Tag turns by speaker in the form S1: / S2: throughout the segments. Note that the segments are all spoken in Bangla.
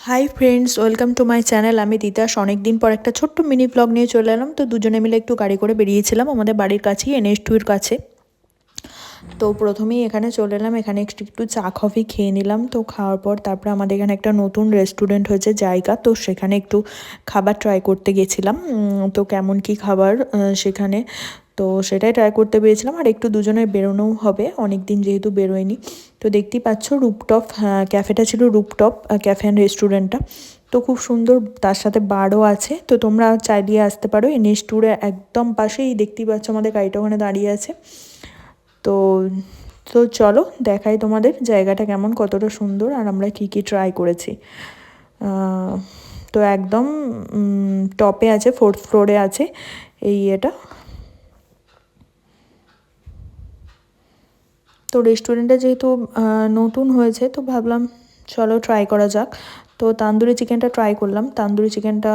S1: Hi friends, welcome to my channel. আমি তিতাস। অনেক দিন পর একটা ছোট্ট মিনি ব্লগ নিয়ে চলে এলাম। তো দুজনে মিলে একটু গাড়ি করে বেরিয়েছিলাম আমাদের বাড়ির কাছেই, NH2 এর কাছে। তো প্রথমেই এখানে চলে এলাম, এখানে একটু একটু চা কফি খেয়ে নিলাম। তো খাওয়ার পর তারপরে আমাদের এখানে একটা নতুন রেস্টুরেন্ট হয়েছে জায়গা, তো সেখানে একটু খাবার ট্রাই করতে গেছিলাম। তো কেমন কি খাবার সেখানে, তো সেটাই ট্রাই করতে পেরেছিলাম। আর একটু দুজনের বেরোনোও হবে, অনেক দিন যেহেতু বেরোয়নি। তো দেখতেই পাচ্ছ রুপটপ ক্যাফেটা ছিল, রুপটপ ক্যাফে অ্যান্ড রেস্টুরেন্টটা। তো খুব সুন্দর, তার সাথে বারও আছে। তো তোমরা চাইলে আসতে পারো। NH2 একদম পাশেই দেখতেই পাচ্ছ আমাদের গাড়িটা ওখানে দাঁড়িয়ে আছে। তো তো চলো দেখাই তোমাদের জায়গাটা কেমন, কতটা সুন্দর, আর আমরা কি কি ট্রাই করেছি। তো একদম টপে আছে, 4th ফ্লোরে আছে এই এটা। তো রেস্টুরেন্টটা যেহেতু নতুন হয়েছে, তো ভাবলাম চলো ট্রাই করা যাক। তো তান্দুরি চিকেনটা ট্রাই করলাম। তান্দুরি চিকেনটা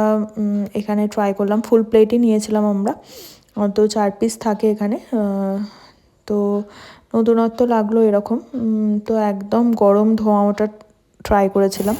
S1: এখানে ট্রাই করলাম, ফুল প্লেটই নিয়েছিলাম আমরা। তো 4 পিস থাকে এখানে। তো নতুনত্ব লাগলো এরকম। তো একদম গরম ধোঁয়া ওটা ট্রাই করেছিলাম।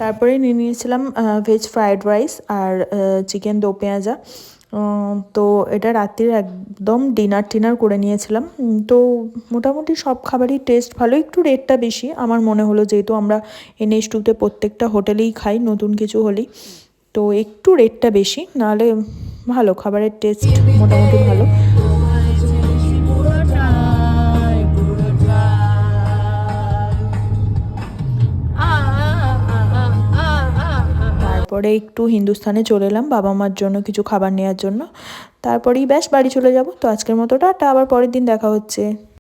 S1: তারপরে নিয়ে নিয়েছিলাম ভেজ ফ্রায়েড রাইস আর চিকেন দো পেঁয়াজা। তো এটা রাত্রির একদম ডিনার টিনার করে নিয়েছিলাম। তো মোটামুটি সব খাবারই টেস্ট ভালো, একটু রেটটা বেশি আমার মনে হলো, যেহেতু আমরা NH2-তে প্রত্যেকটা হোটেলেই খাই নতুন কিছু হলেই। তো একটু রেটটা বেশি, নাহলে ভালো, খাবারের টেস্ট মোটামুটি ভালো। তারপরে একটু হিন্দুস্থানে চলে এলাম বাবা মার জন্য কিছু খাবার নেওয়ার জন্য। তারপরেই ব্যাস বাড়ি চলে যাব। তো আজকের মতো টাটা, আবার পরের দিন দেখা হচ্ছে।